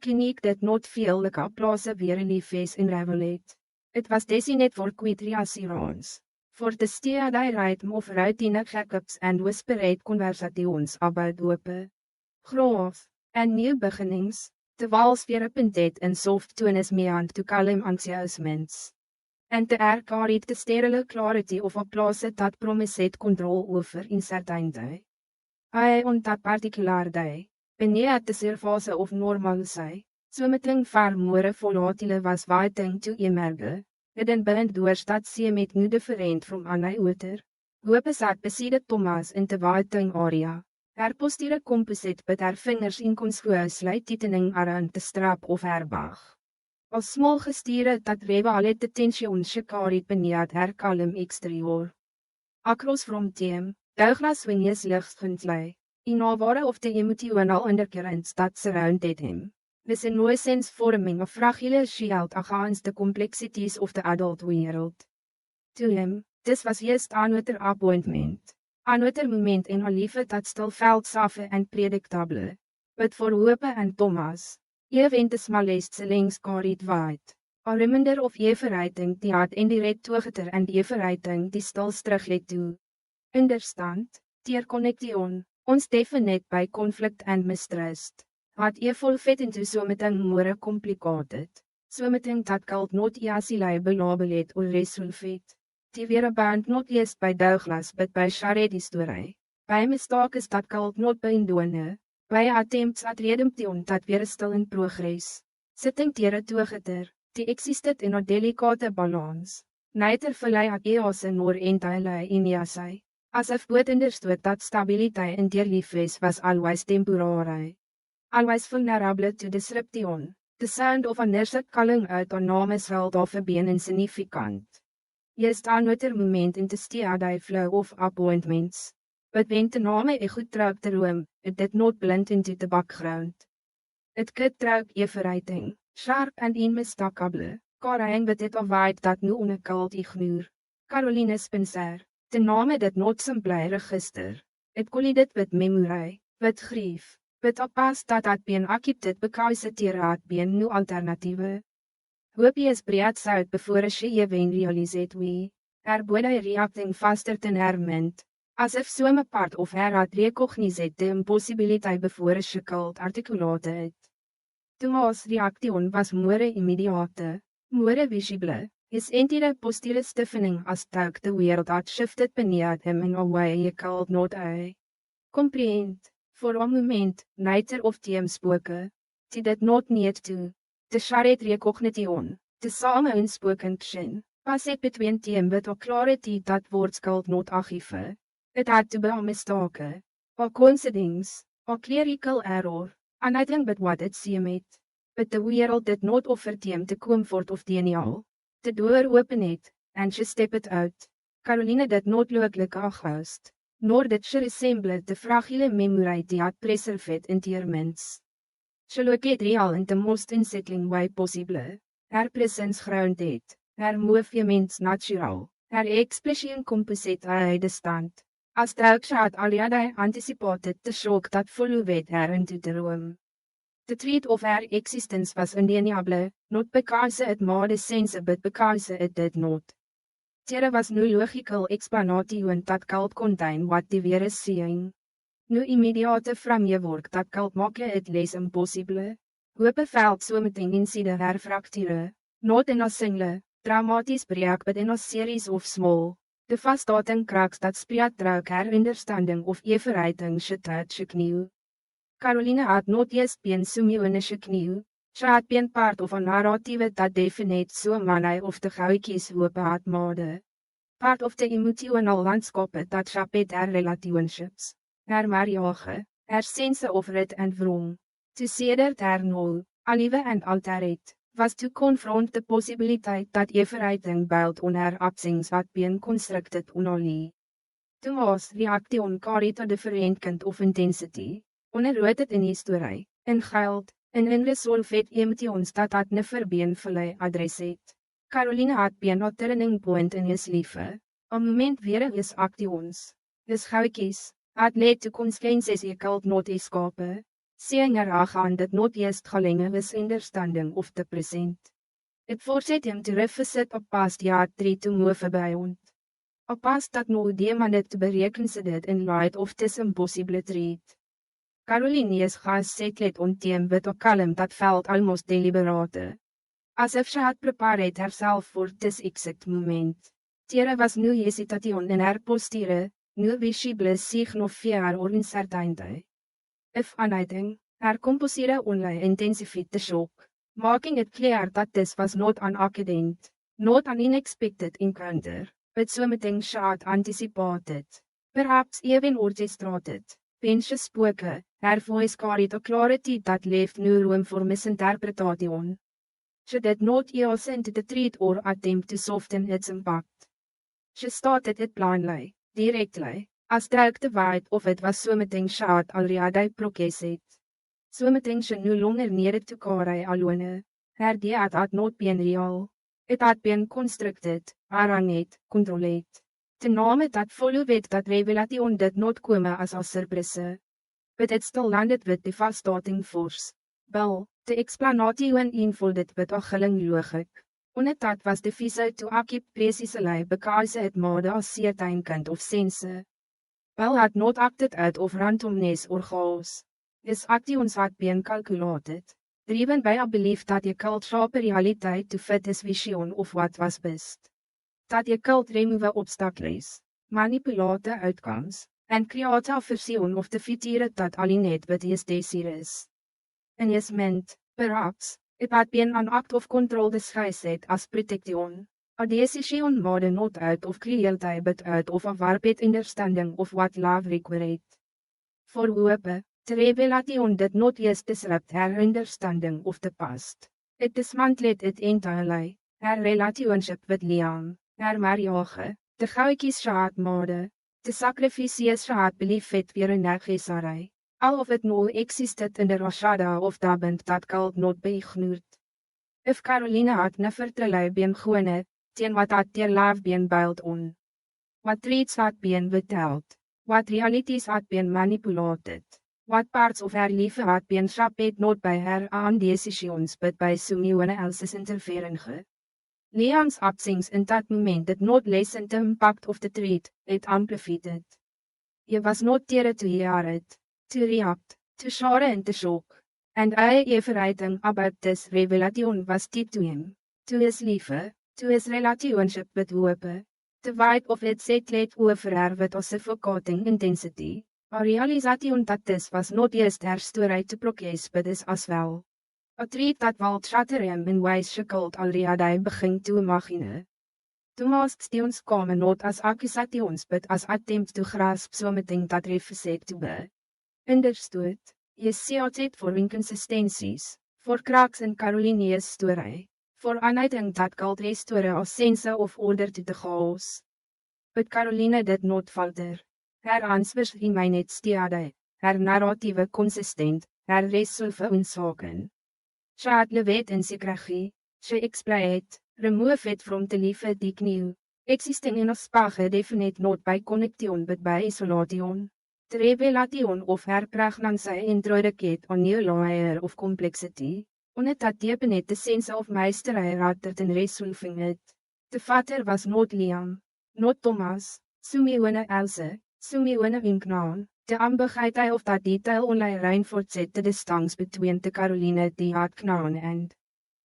ken ik dit not veel lika plaatse weer in die feest in Revelet. Het was desi net voor kwitriasirons. Voor de stea die rijdt of ruitine Jacobs en whisperheid conversations about dope. Grof, en nieuw beginnings, terwijl weer een puntet en soft toen is mee aan te kalm anxieusments. En te erkarit de sterile clarity of op plaatse dat promiseert control over incertainty. Hij on dat particular day, benee het de servase of normaal sy, so meting vermoere volatile was waiting to emerge, het in binnen doorstad see met nu different from Anna Oter. Hoop is dat besiede Thomas in de waiting area. Her postiere composite met haar vingers in konskoe sluit titening around de strap of haar bag. Als small gestiere dat Reva al het de tension shikarit beneath her kalm exterior. Across from them, Douglas Winjes lichtgently, in alware of the emotional undercurrents that surrounded him. This in no sense forming a fragile shield against the complexities of the adult world. To him, this was just another appointment. Another moment in a life that still felt safe and predictable. But for Hope and Thomas, even the smallest links carried wide. A reminder of verrighting die had indirect toegeter en verrighting die stil terugleid toe. Understand, teer connection, ons definite by conflict and mistrust. Had vol fit into something more complicated. Something that called not easily belabelet or resolved. Die weer band not just by Douglas but by Charity story. By mistake is that called not by indone. By attempts at redemption that weer still in progress. Sitting teer toegeter, die existed in a delicate balance. Neither verlei at ease nor entirely in ease. As if both understood that stability in their lives was always temporary. Always vulnerable to disruption. The sound of a nurse calling out on names held off a being insignificant. Just another moment in the steady flow of appointments. But when the name a good truck the room, it did not blend into the background. It could truck verrighting, sharp and unmistakable, carrying with it a vibe that no one could ignore. Caroline Spencer. The name did not simply register. It collided with memory, with grief, with a past that had been occupied because there had been no alternative. Hope is breed out before she even realized we. Her body reacting faster than her mind, as if some part of her had recognized the impossibility before she could articulate it. Thomas' reaction was more immediate, more visible. His entire posture stiffening as though the world had shifted beneath him in a way he could not comprehend. For a moment, neither of them spoke. They did not need to. The shared recognition, the same unspoken kshin, passed between them with a clarity that words could not archive. It had to be a mistake, a coincidence, a clerical error, and nothing but what it seemed. But the world did not offer them the comfort of denial. The door opened, and she stepped out. Caroline did not look like a ghost, nor did she resemble the fragile memory die had preserved in her minds. She looked real in the most unsettling way possible. Her presence grounded, her movements natural, her expression composite at a stand. As though she had already anticipated the shock that followed her into the room. The threat of her existence was undeniable, not because it made sense but because it did not. There was no logical explanation that could contain what they were seeing. No immediate framework that could make it less impossible. Hope felt something inside her fracture, not in a single, dramatic break but in a series of small, devastating cracks that spread through her understanding of everything she touched knew. Caroline had not just been Simeonische knew, she had been part of a narrative that defined so many of the goudjies Hope had made. Part of the emotional landscape that shaped her relationships, her marriage, her sense of right and wrong. To sedert her no, alive and altered, was to confront the possibility that everything built on her absence had been constructed on only. Thomas' reaction carried a different kind of intensity. Onderrooted in history, in geld, en in resolved emotions dat had never been fully addressed. Caroline had been a turning point in his life, a moment where his actions, his goudjies, had led to consequences he could not escape. seeing aan dit not eerst gelingen was understanding of te present. Het voorzet hem te revisit op past jaar 3 te move bij ons. Op past dat no die man het te bereken se dit in light of tis impossible treat. Caroline's gas set let onteem wit ook kalm dat veld almost deliberate. Asof sy had prepared herself voor tis exact moment. Tere was nu hesitation in haar posture, nu visible sig nog fier or uncertainty. If aanleiding, haar composere only intensified the shock, making it clear that this was not an accident, not an unexpected encounter, but something she had anticipated, perhaps even orchestrated. When she spoke, her voice carried a clarity that left no room for misinterpretation. She did not use into the treat or attempt to soften its impact. She started it blindly, directly, as druk the wide of it was something she had already processed. Something she no longer needed to carry alone. Her deed had not been real. It had been constructed, arranged, controlled. The name that followed it that revelation did not come as a surprise. But it still landed with devastating force. Wel, de explanation unfolded with a gilling logic. Omdat dat was de vieze to akip precisely because it made a certain kind of sense. Well had not acted out of randomness or chaos. His actions had been calculated, driven by a belief that je cult sharp reality to fit his vision of what was best. Dat je cult remove obstacles, manipulate outcomes, and create a version of the future that alleen net with his desires. In his mind, perhaps, it had been an act of control disguised as protection. A decision made not out of cruelty but out of a warped understanding of what love required. For hope, the revelation did not just disrupt her understanding of the past. It dismantled it entirely, her relationship with Liam, her marriage, the goudjies she had made, the sacrifices she had believed were necessary. All of it no existed in the rashada of the band that could not be ignored. If Caroline had never truly been gewone, teen wat had their love been built on. What traits had been withheld, what realities had been manipulated, what parts of her life had been shaped not by her own decisions but by someone else's interference. Liam's absence in that moment did not lessen the impact of the trait, it amplified it. He was not there to hear it, to react, to share and to shock, and everything about this revelation was deep to him, to his life, to his relationship with hope. The weight of it set laid over her with a suffocating intensity, a realization that this was not just her story to process but his as well. A trait that will shatter him in ways she could already begin to imagine. The masks ons komen not as accusations but as attempts to grasp something that refuses to be understood. He sought it for inconsistencies, for cracks in Caroline's story, for anything that could restore a sense of order to the chaos. But Caroline did not falter. Her answers remained steady, her narrative consistent, her resolve unsaken. She had leved in secrecy, she explained, remove it from the life dik new, existing in a space definite not by connection but by isolation. The revelation of her pregnancy introduced a new layer of complexity, omdat dat deepenet the sense of meesterij rather than resolving it. The father was not Liam, not Thomas, Sumione Else, Sumione Winknaan. The ambiguity of that detail only reinforced the distance between the Caroline die had known and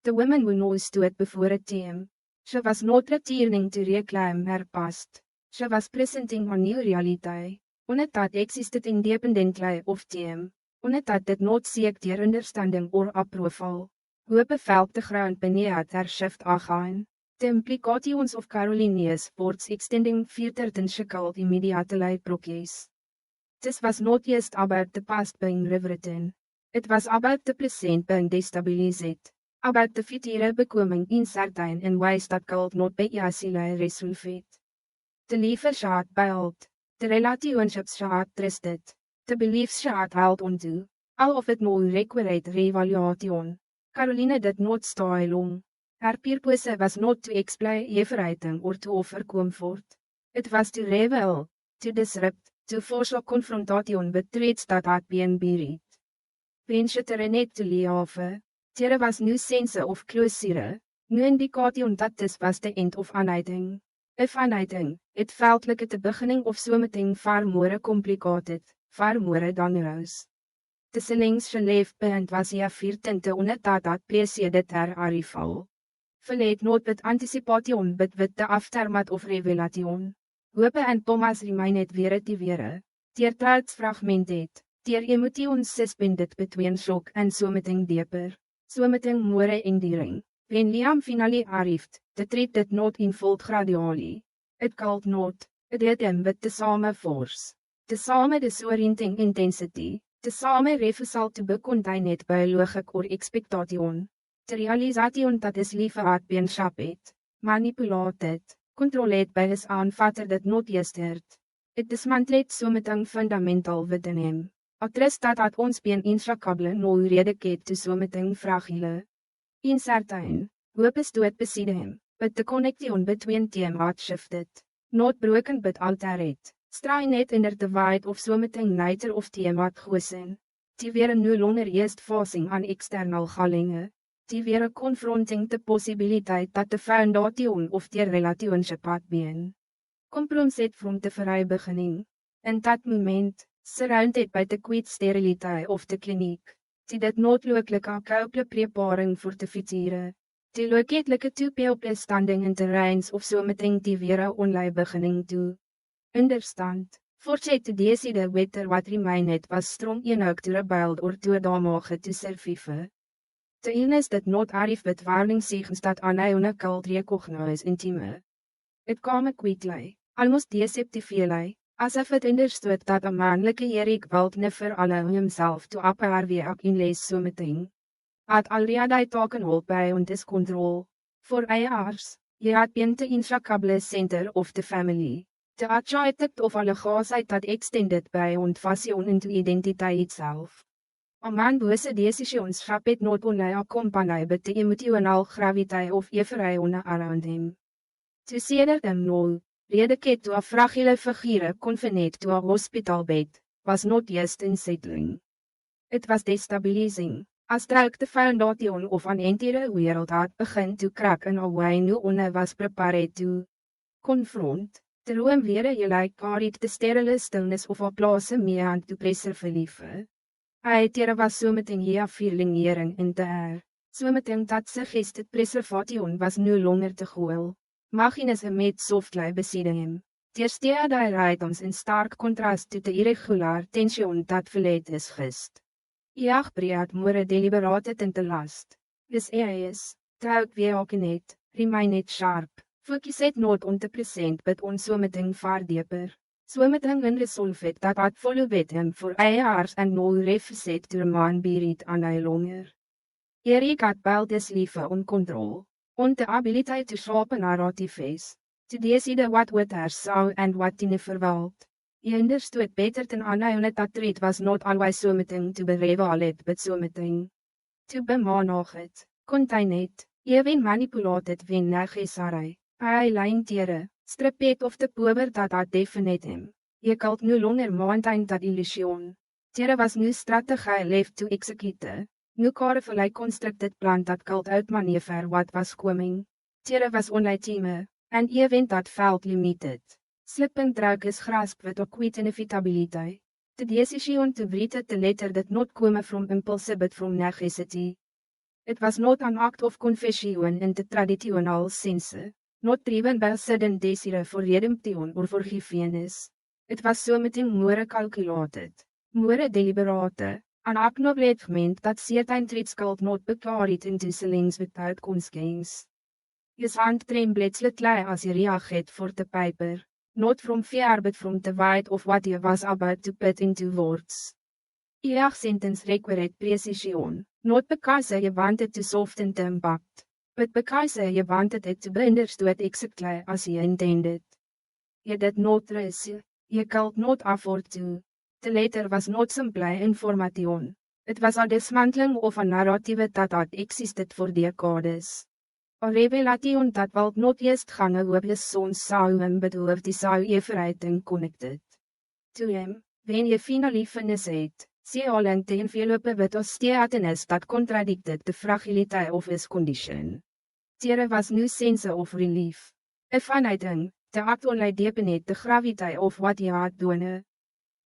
the women who knows to it before it came. She was not returning to reclaim her past. She was presenting a new reality. Omdat that existed independently of them. Omdat that did not seek their understanding or approval. Hope felt the ground beneath her shift aangaan. The implications of Caroline's words extending further than she could immediately process. This was not just about the past being rewritten. It was about the present being destabilized. About the future becoming uncertain in ways that could not be easily resolved. The life she had built, the relationships she had trusted, the beliefs she had held onto, all of it now required reevaluation. Caroline did not stay long. Her purpose was not to explain everything or to offer comfort. It was to reveal, to disrupt, to force a confrontation with traits that had been buried. wens het er net te leave. Tere was nu sense of kloosire, nu indikation dat dis was de end of aanleiding. If aanleiding, het veldelijke te beginning of so meteen far more complicated, far more dan roos. Tussenlings geleef behind was ja 4 tinte onder dat precede ter arrival. Verleed nood met anticipation met witte aftermat of revelation. Hope en Thomas remain het weer die weer. Teer fragment het, teer emotions suspended between shock en so meteen dieper. So meteen more enduring. When Liam finally arrived, the treat did not unfold gradually. It called not, it hit him with the same force. The same disorienting intensity, the same refusal to be contained by logic or expectation. The realization dat his lieve aardbeenschap het, manipulated, controleerd by his aanvatter dat not gesteerd. It dismantelt so meteen fundamental within him. Atrest dat ons been inshakable no rede to so meteen fragile. Uncertain, hope is dood beside him, but the connection between them had shifted. Not broken but altered. Straai net in der divide of so meteen neiter of them had goesen. Die weer no longer eerst facing aan external gallinge. Die weer confronting de possibiliteit dat de foundation of die relationship had been. Compromiset from the very beginning. In dat moment, surrounded by the quit sterility of the clinic. Die dit noodlooklike kouple preparing voor te fietsere. Die loketlike toepeelple standing in terreins of so meteen die weer een onlei beginning toe. Understand, voorzet de deside wetter wat remain het was strong eenhoek to rebeld or to damage to survive. Te is dit not arrive with warning segens dat anaone cult recognize intime. It come quickly, almost deceptively. As if it understood dat een manlijke Erik wilt never allow himself to appear weer op in lees so meteen. Had already taken hold by on this control. For years, he had been the inshakable center of the family. The architect of allegaasheid that extended by ontfassion into identity itself. A man bose decisionschap het not only accompanied but the emotional gravity of everyone around him. To sedert him no. Redeket to a fragile figure confined to a hospital bed, was not just unsettling. It was destabilizing, as struik the foundation of an entire world had begin to crack in a way no one was prepared to confront. The room weer jy carried the sterile stillness of a place mee aan to preserve. Tere was so meteen ja feelingering in the air, so meteen dat suggested preservation was no longer te goel. Machines met softly beside him. Teerstea die items in stark contrast to the irregular tension dat verleid is gist. Breed more deliberated in the last. This is, truik weer ook net, remain net sharp. Focus het not on the present but on so meteen far dieper. So meteen unresolved het dat had follow with him for years and no refused to remain buried any longer. Erik had built his life on control. On the ability to sharpen narratives, to decide what others saw and what he verwacht. He understood better than anyone that it was not always so meteen to be revealed but so meteen to be managed, contained, even manipulated when necessary. Hy lying tere, strip it of the power that had definite him. He called no longer maintain that illusion. Tere was no strategy left to execute. Nu carefully constructed plan dat called out maneuver what was coming. Tere was onleitime, and even that felt limited. Slipping drug is grasped with a quite inevitability. The decision to breathe the letter did not come from impulse but from necessity. It was not an act of confession in the traditional sense, not driven by a sudden desire for redemption or forgiveness. It was so meteen more calculated, more deliberate. An acknowledgement that certain traits called not be carried into tussenlings without consequence. His hand trembled slightly as he reacted for the paper, not from fear but from the weight of what he was about to put into words. Each sentence required precision, not because he wanted to soften the impact, but because he wanted it to be understood exactly as he intended. He did not risk, he could not afford to. The letter was not simply information. It was a dismantling of a narrative that had existed for decades. A revelation that was not just gaan oor his son's sou him but oor die sou everything connected. To him, when he finally finished it, See allen te envelope with osteotenus that contradicted the fragility of his condition. There was no sense of relief. If anything, the act only deepened the gravity of what he had done.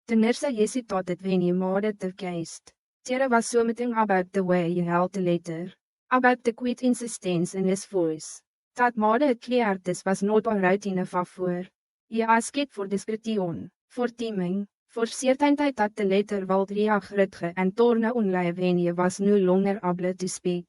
The nurse hesitated when he made the case. There was something about the way he held the letter, about the quiet insistence in his voice, that made it clear this was not a routine favor. He asked for discretion, for timing, for certainty that the letter would react and turn only when he was no longer able to speak.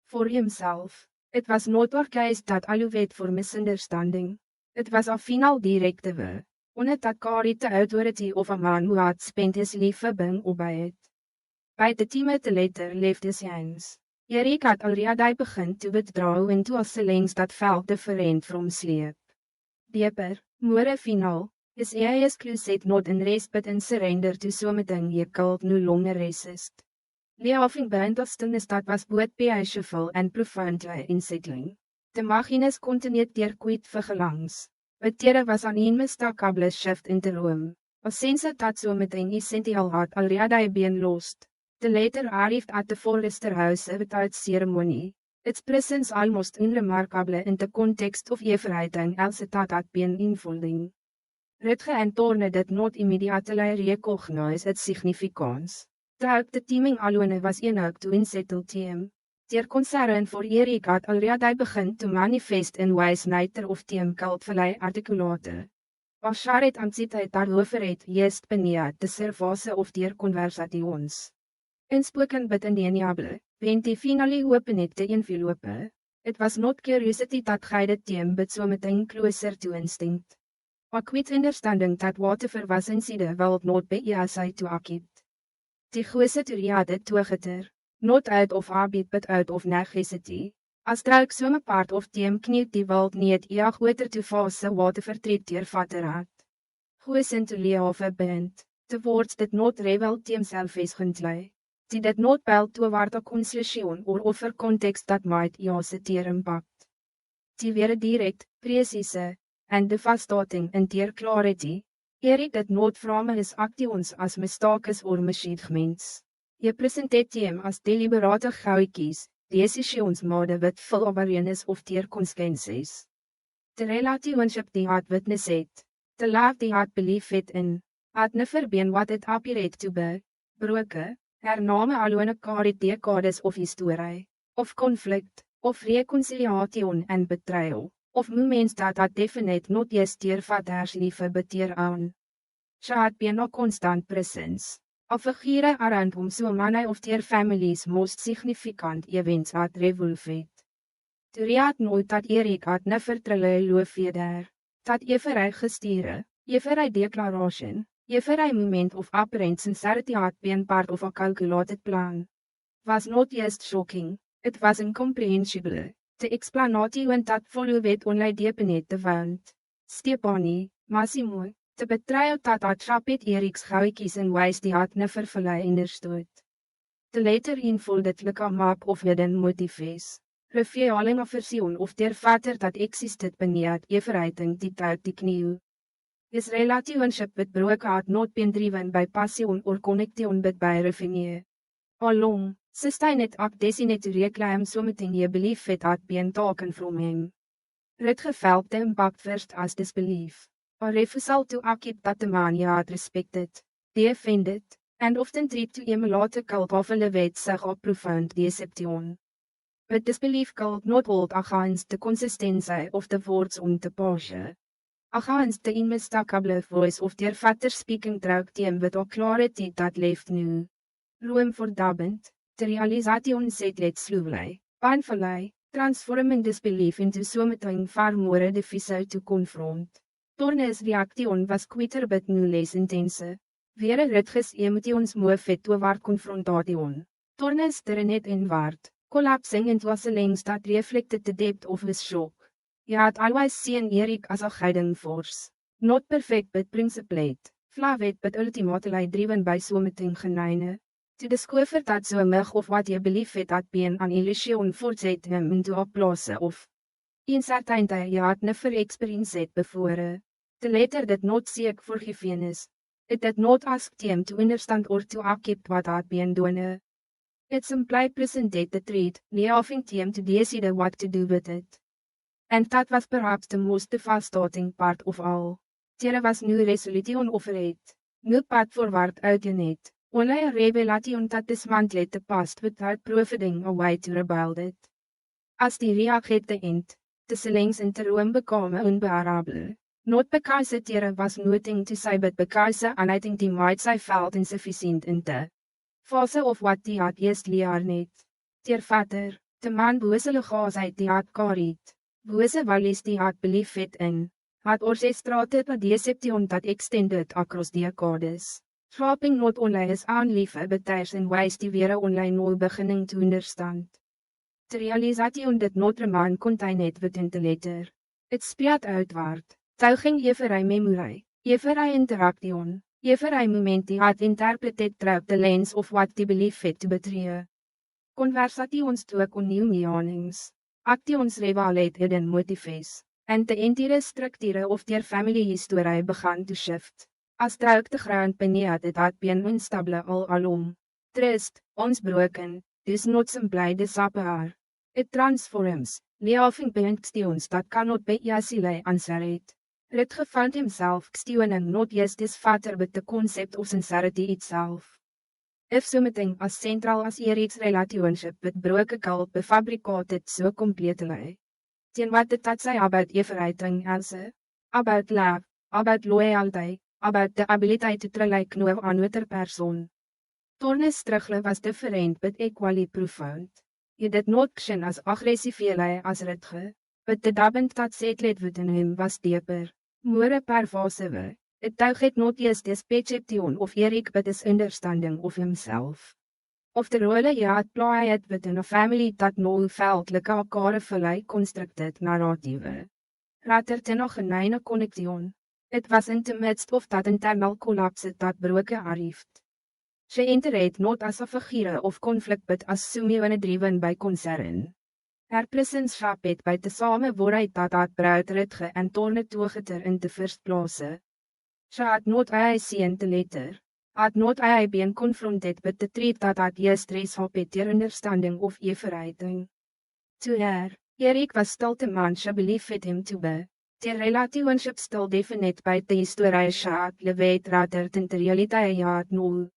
For himself, it was not a case that allowed for misunderstanding. It was a final directive, on that carried the authority of a man who had spent his life by it. By the time the letter left his hands, Erik had already begun to withdraw into a silence that felt different from sleep. Deeper, more final, his eyes closed not in rest but in surrender to something he could no longer resist. Leaving behind a stillness that was both peaceful and profoundly unsettling. The machines continued their quiet vergelangs, but there was an unmistakable shift in the room, a sense that something essential had already been lost. The letter arrived at the Forrester house without ceremony, its presence almost unremarkable in the context of everything else that had been unfolding. Rutge and Thorne did not immediately recognize its significance. Terwijl de teaming alone was eenhoek to unsettle team. Their concern for Erik had already begun to manifest in wijsneiter of team cultverlei articulate. Als Sharet amtsiteit daarover het juist beneer de servase of their conversations. Inspoken bid in die eniable, when die finally open het de envelope. It was not curiosity that guided team but something closer to instinct. A quick understanding that whatever was inside will not be easy to accept. Die goeie theorie had het toegeter, not out of habit but out of necessity. As druik some part of team kniet die wild niet eeg water to fase wat vertreed dier vatter had. Goeie to leave bent, te woords dit not revel team self is gently. Die dit not bel toward a conclusion or offer context that might jase teer impact. Die weer direct, precise, and devastating in teer clarity. Erik dit not frame his actions as mistakes or misjudgments. Je presenteert hem as deliberate gauwkies, decisionsmode wat vol awareness of teer consequenties. The relationship die had witness het, the love die had belief het in, had never been what it appeared to be, broke, hername alone carried decades of history, of conflict, of reconciliation and betrayal. Of moments that had definite not just their father's liefde but their own. She had been a constant presence. A figure around whom so many of their families most significant events had revolved. Toe had nooit dat Erik had never trille loof daar. Dat every gestiere, every declaration, every moment of apparent sincerity had been part of a calculated plan. Was not just shocking, it was incomprehensible. De explanation dat followed only deepened de wand. Stefanie, Massimo, te betrayal dat had Chapet Eriks gauwkies en wijs die had never verlei understood. De later infolded like a map of hidden motives. Revealing a version of their father that existed beneath everything die uit die kniew. His relationship with Brooke had not been driven by passion or connection but by revenue. Along, sustain it act designate to reclaim something he believed it had been taken from him. Rutge felt the impact first as disbelief, a refusal to accept that the man he had respected, defended, and often tried to emulate cult of a levate sig a profound deception. But disbelief could not hold against the consistency of the words on the page. Against the unmistakable voice of their father speaking trucked him with a clarity that left new room for doubt. The realization set let slowly, painfully, transforming disbelief into something far more difficult to confront. Thorne's reaction was quicker but no less intense. Weer Rutge's emotions moved toward confrontation. Thorne stirred inward, collapsing into a silence that reflected the depth of his shock. He had always seen Erik as a guiding force, not perfect but principled, flawed but ultimately driven by something genuine. To discover that so much of what he believed had been an illusion forced him into a place of uncertainty he had never experienced before. The latter did not seek forgiveness, It did not ask him to understand or to accept what had been done. It simply presented the threat, leaving him to decide what to do with it. And that was perhaps the most devastating part of all. There was no resolution offered, no path forward out in it, only a revelation that dismantled the past without providing a way to rebuild it. As die reageert the end, the slings in the room became unbearable. Not because there was nothing to say but because I think die might sy felt insufficient in the fase of what die had eerst leer net. Teer vader, de man bose legaasheid die had kariet, bose walies die had belief het in, had orchestrated a deception that extended across decades. Shaping not only his own life but theirs in ways die weer only no beginning to understand. The realization that Notre Man contained it within the letter. It spread outward. Tuiging every memory, every interaction, every moment die had interpreted through the lens of what die belief het to betray. Conversations took on new meanings. Actions revealed hidden motives, and the entire structure of their family history began to shift. As struik the ground beneath it had been unstable all along. Trust, broken, is not simply disappear. It transforms, leaving beings that cannot be easily answered. Rutger found himself questioning not just his father but the concept of sincerity itself. If something as central as Erik's relationship with broken cult befabricated so completely. Then what did that say about everything else? About love, about loyalty, about the ability to rely on another person. Tornes' struggle was different but equally profound. He did not action as aggressive as Rutger, but the dabbing that settled within him was deeper, more pervasive. It tuiged not just his perception of Erik but his understanding of himself. Of the role he had played within a family that no felt like a carefully constructed narrative. Rather than a genuine connection, it was in the midst of that internal collapse that broken arrived. She entered not as a figure of conflict but as Simeone driven by concern. Her presence het by the same waarheid dat had bruid Rutger en Torne toegeter in the first place. She had not seen the letter, had not been confronted with the threat that had just resulted their understanding of everything. To her, Erik was still the man she believed him to be. Their relationship still definite by the history she had lived rather than the reality he had known.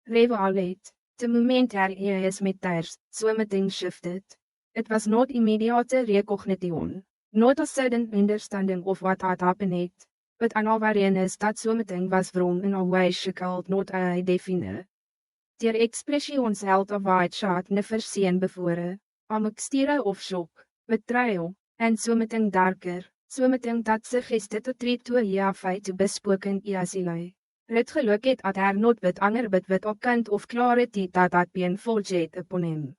Revealed, the moment her is met theirs, something shifted. It was not immediate recognition, not a sudden understanding of what had happened, but an awareness that something was wrong in a way she could not define. Their expressions held a wide she had never seen before, a mixture of shock, betrayal, and something darker, something that suggested a threat to a fate to bespoken easily. Rutger looked at her not with anger but with a kind of clarity that had been forged upon him.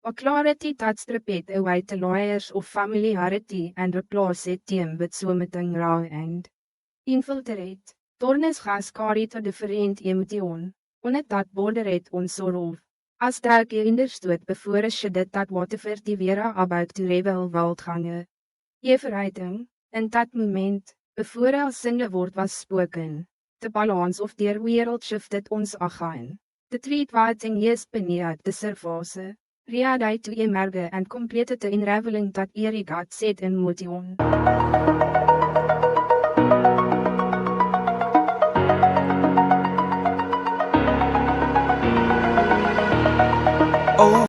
A clarity that stripped away the layers of familiarity and replaced them with something raw and infiltrate. Tornes gas carried a different emotion, on it that bordered on sorrow. As that he understood before she did that whatever die weer about to revel wild gange. Everything, in that moment, before a single word was spoken. The balance of their wereld shifted ons again. The threat waiting just beneath the surface. Ready to emerge and completed the unraveling that Erik had set in motion. Oh.